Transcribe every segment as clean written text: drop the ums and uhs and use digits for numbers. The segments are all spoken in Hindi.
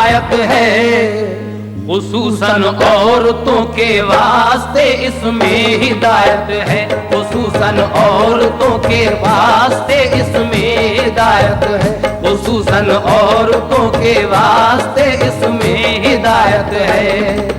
हिदायत है, खुसूसन औरतों के वास्ते इसमें हिदायत है, खुसूसन औरतों के वास्ते इसमें हिदायत है, खुसूसन औरतों के वास्ते इसमें हिदायत है।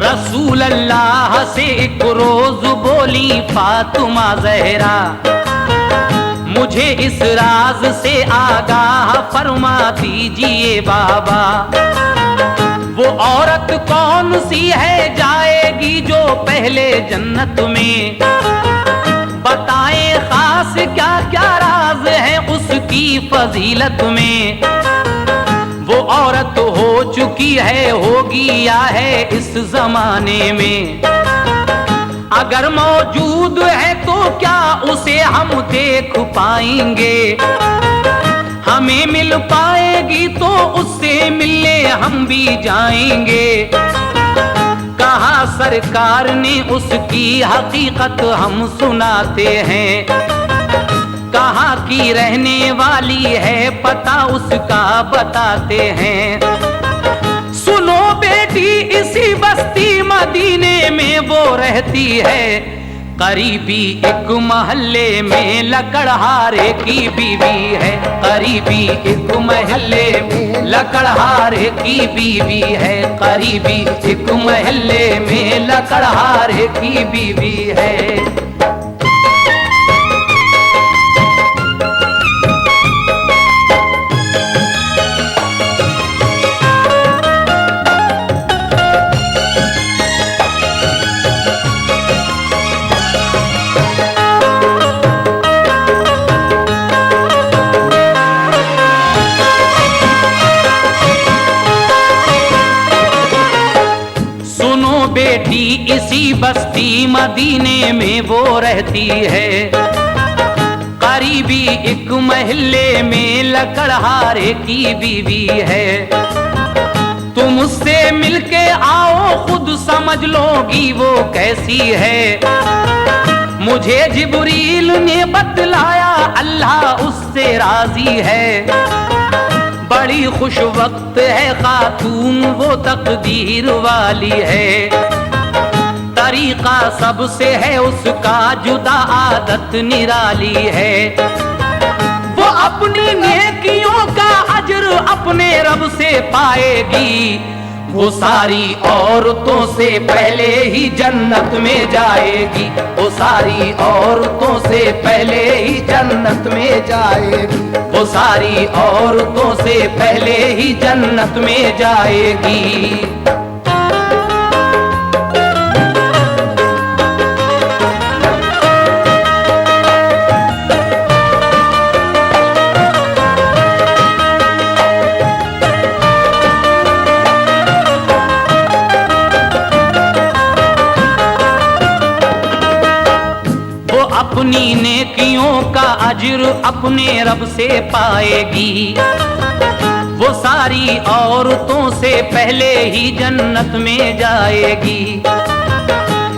रसूल अल्लाह से एक रोज बोली फातिमा ज़हरा, मुझे इस राज से आगाह फरमा दीजिए बाबा, वो औरत कौन सी है जाएगी जो पहले जन्नत में, बताएं खास क्या क्या राज है उसकी फजीलत में। वो औरत हो चुकी है, होगी या है इस जमाने में, अगर मौजूद है तो क्या उसे हम देख पाएंगे, हमें मिल पाएगी तो उससे मिलने हम भी जाएंगे। कहा सरकार ने उसकी हकीकत हम सुनाते हैं, कहाँ की रहने वाली है पता उसका बताते हैं। सुनो बेटी इसी बस्ती मदीने में वो रहती है, करीबी एक महल्ले में लकड़हारे की बीवी है, करीबी एक महल्ले में लकड़हारे की बीवी है, करीबी एक महल्ले में लकड़हारे की बीवी है। बेटी इसी बस्ती मदीने में वो रहती है, करीबी एक महल्ले में लकड़हारे की बीवी है। तुम उससे मिलके आओ खुद समझ लोगी वो कैसी है, मुझे जिब्रील ने बतलाया अल्लाह उससे राजी है। बड़ी खुश वक्त है खातून वो तकदीर वाली है, तरीका सबसे है उसका जुदा आदत निराली है। वो अपनी नेकियों का अजर अपने रब से पाएगी, वो सारी औरतों से पहले ही जन्नत में जाएगी, वो सारी औरतों से पहले ही जन्नत में जाएगी, वो सारी औरतों से पहले ही जन्नत में जाएगी। अपनी नेकियों का अजर अपने रब से पाएगी, वो सारी औरतों से पहले ही जन्नत में जाएगी।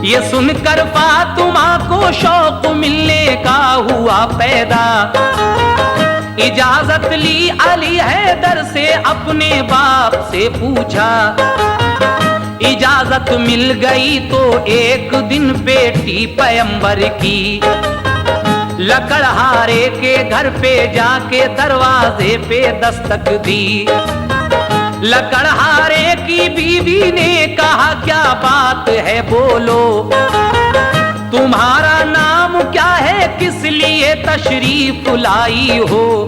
ये सुनकर फातिमा को शौक मिलने का हुआ पैदा, इजाजत ली अली हैदर से अपने बाप से पूछा, इजाजत मिल गई तो एक दिन बेटी पैगंबर की लकड़हारे के घर पे जाके दरवाजे पे दस्तक दी। लकड़हारे की बीवी ने कहा क्या बात है बोलो, तुम्हारा नाम क्या है, किस लिए तशरीफ लाई हो।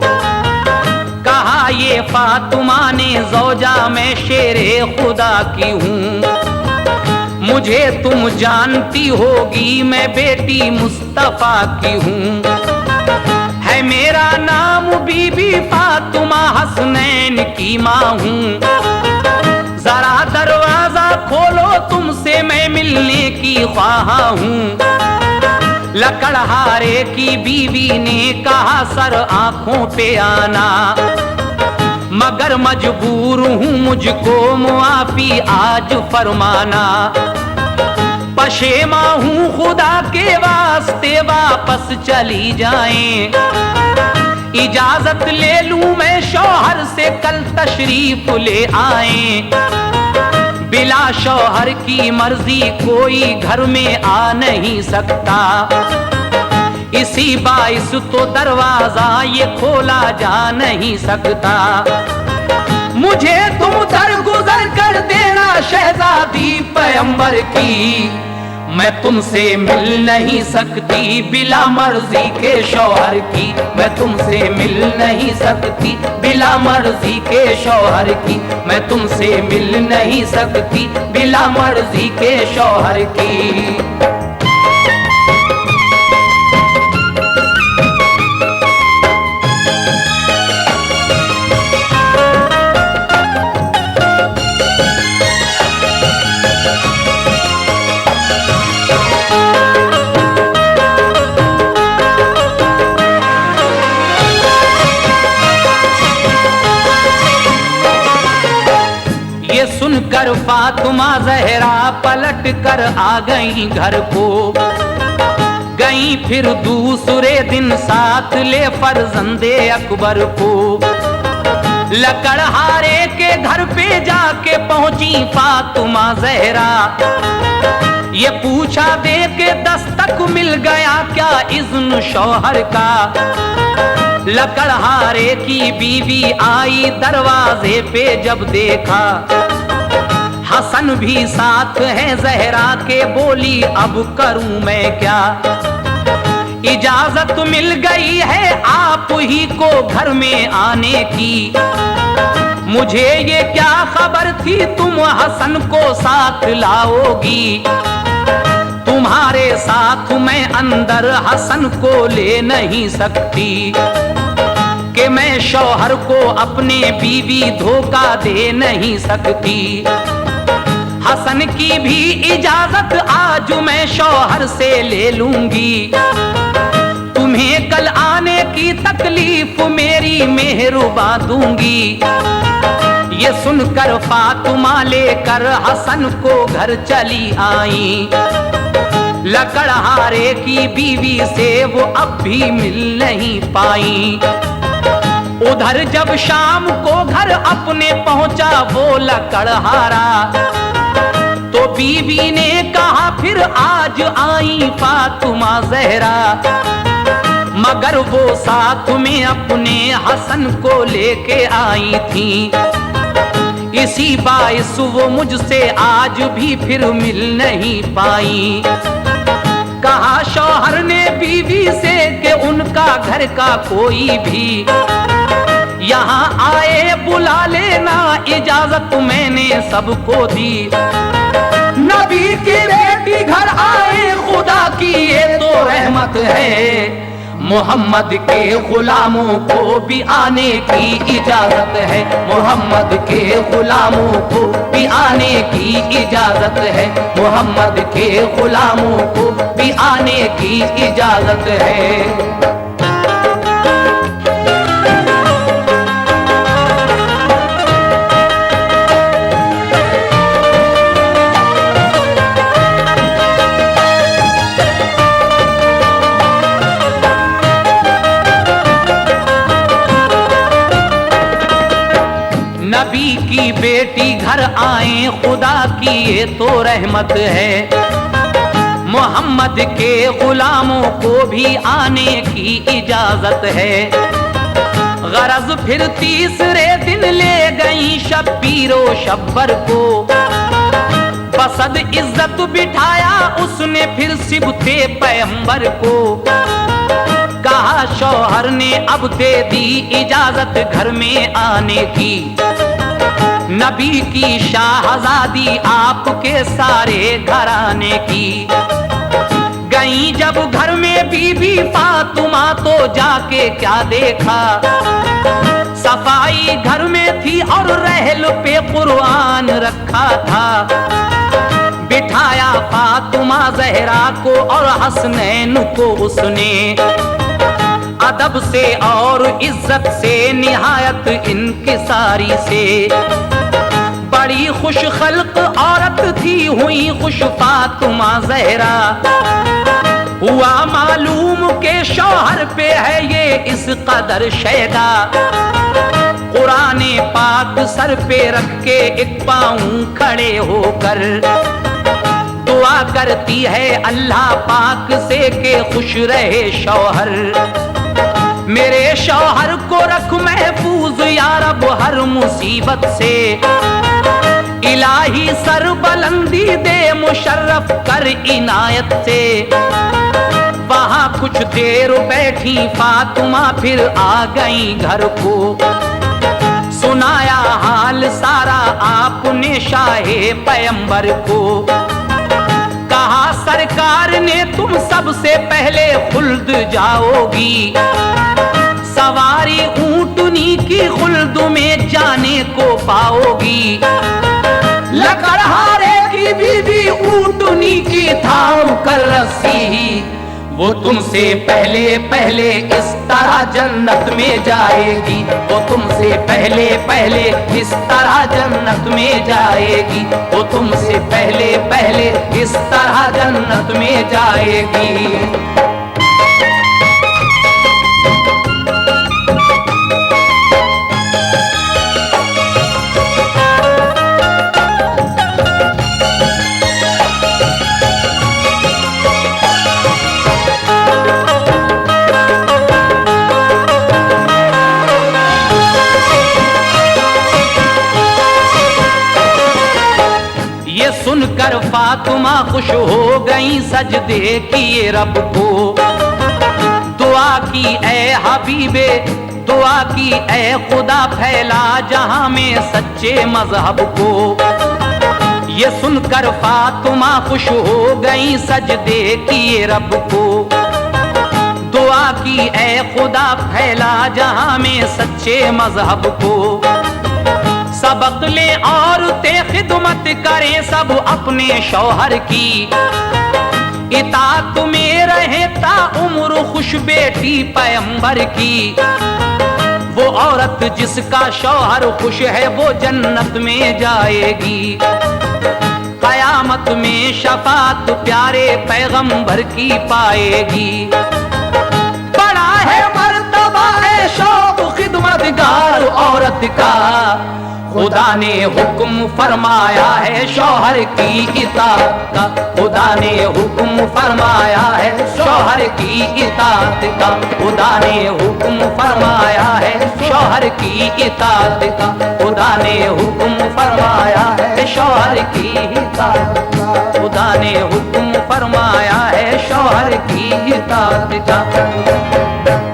कहा ये फातिमा ने ज़ौजा मैं शेरे खुदा की हूँ, मुझे तुम जानती होगी मैं बेटी मुस्तफा की हूँ। है मेरा नाम बीबी फातिमा हसनैन की माँ हूँ, जरा दरवाजा खोलो तुमसे मैं मिलने की ख्वाहा हूँ। लकड़हारे की बीवी ने कहा सर आंखों पे आना, मगर मजबूर हूँ मुझको मुआफी आज फरमाना। पशेमा हूँ खुदा के वास्ते वापस चली जाएं, इजाजत ले लूं मैं शौहर से कल तशरीफ ले आएं। बिला शौहर की मर्जी कोई घर में आ नहीं सकता, इसी बाइस तो दरवाजा ये खोला जा नहीं सकता। मुझे तुम दरगुजर कर देना शहजादी पैगंबर की, मैं तुमसे मिल नहीं सकती बिला मर्जी के शौहर की, मैं तुमसे मिल नहीं सकती बिला मर्जी के शौहर की, मैं तुमसे मिल नहीं सकती बिला मर्जी के शौहर की। सुनकर फातिमा ज़हरा पलट कर आ गई घर को, गई फिर दूसरे दिन साथ ले फर्जंदे अकबर को। लकड़हारे के घर पे जाके पहुंची फातिमा ज़हरा, ये पूछा दे के दस्तक मिल गया क्या इज़्न शौहर का। लकड़हारे की बीवी आई दरवाजे पे जब देखा, हसन भी साथ है ज़हरा के, बोली अब करूं मैं क्या। इजाजत मिल गई है आप ही को घर में आने की, मुझे ये क्या खबर थी तुम हसन को साथ लाओगी। तुम्हारे साथ मैं अंदर हसन को ले नहीं सकती, कि मैं शौहर को अपने बीवी धोखा दे नहीं सकती। हसन की भी इजाजत आज मैं शौहर से ले लूंगी, तुम्हें कल आने की तकलीफ मेरी मेहरुबा दूंगी। ये सुनकर फातिमा लेकर हसन को घर चली आई, लकड़हारे की बीवी से वो अब भी मिल नहीं पाई। उधर जब शाम को घर अपने पहुंचा वो लकड़हारा, तो बीवी ने कहा फिर आज आई फातिमा ज़हरा, मगर वो साथ में अपने हसन को लेके आई थी। इसी बाइस वो मुझसे आज भी फिर मिल नहीं पाई। कहा शौहर ने बीवी से कि उनका घर का कोई भी यहाँ आए बुला लेना, इजाजत मैंने सबको दी। नबी की बेटी घर आए खुदा की ये तो रहमत है, मोहम्मद के गुलामों को भी आने की इजाजत है, मोहम्मद के गुलामों को भी आने की इजाजत है, मोहम्मद के गुलामों को भी आने की इजाजत है। नबी की बेटी घर आए खुदा की ये तो रहमत है, मोहम्मद के गुलामों को भी आने की इजाजत है। गरज फिर तीसरे दिन ले गई शब्बीरो शब्बर को, बसद इज्जत बिठाया उसने फिर सिबते पैगंबर को। कहा शौहर ने अब दे दी इजाजत घर में आने की, नबी की शाहजादी आपके सारे घराने की। गई जब घर में बीबी फातिमा तो जाके क्या देखा, सफाई घर में थी और रहल पे कुरान रखा था। बिठाया फातिमा जहरा को और हसनैन को उसने अदब से और इज्जत से निहायत इनकिसारी से बड़ी खुश खल्क औरत थी हुई खुश फातिमा जहरा। हुआ मालूम के शौहर पे है ये इस कदर शैदा। कुराने पाक सर पे रख के एक पाँव खड़े होकर दुआ करती है अल्लाह पाक से के खुश रहे शौहर। मेरे शौहर को रख महफूज या रब हर मुसीबत से। इलाही सर बुलंदी दे मुशर्रफ कर इनायत से। वहां कुछ देर बैठी फातिमा फिर आ गई घर को। सुनाया हाल सारा आपने शाहे पैगंबर को। कहा सरकार ने तुम सबसे पहले खुल्द जाओगी। सवारी ऊंटनी की खुल्द में जाने को पाओगी। लकड़हारे की बीवी ऊंटनी की थाम कर रस्सी। वो तुमसे पहले पहले इस तरह जन्नत में जाएगी। वो तुमसे पहले पहले इस तरह जन्नत में जाएगी। वो तुमसे पहले पहले इस तरह जन्नत में जाएगी। सुनकर फातिमा खुश हो गई सजदे किए रब को। दुआ की ए हबीबे दुआ की ए खुदा फैला जहां में सच्चे मजहब को। ये सुनकर फातिमा खुश हो गई सजदे किए रब को। दुआ की ए खुदा फैला जहां में सच्चे मजहब को। सबक ले औरतें खिदमत करें सब अपने शौहर की। इताअत में रहे ता उम्र खुश बेटी पैगंबर की। वो औरत जिसका शौहर खुश है वो जन्नत में जाएगी। कयामत में शफात प्यारे पैगंबर की पाएगी। बड़ा है मर्तबा है शौक खिदमतगार औरत का। खुदा ने हुक्म फरमाया है शौहर की इताअत का। खुदा ने हुक्म फरमाया है शौहर की इताअत का। खुदा ने हुक्म फरमाया है शौहर की इताअत का। खुदा ने हुक्म फरमाया है शौहर की इताअत का। खुदा ने हुक्म फरमाया है शौहर की इताअत का।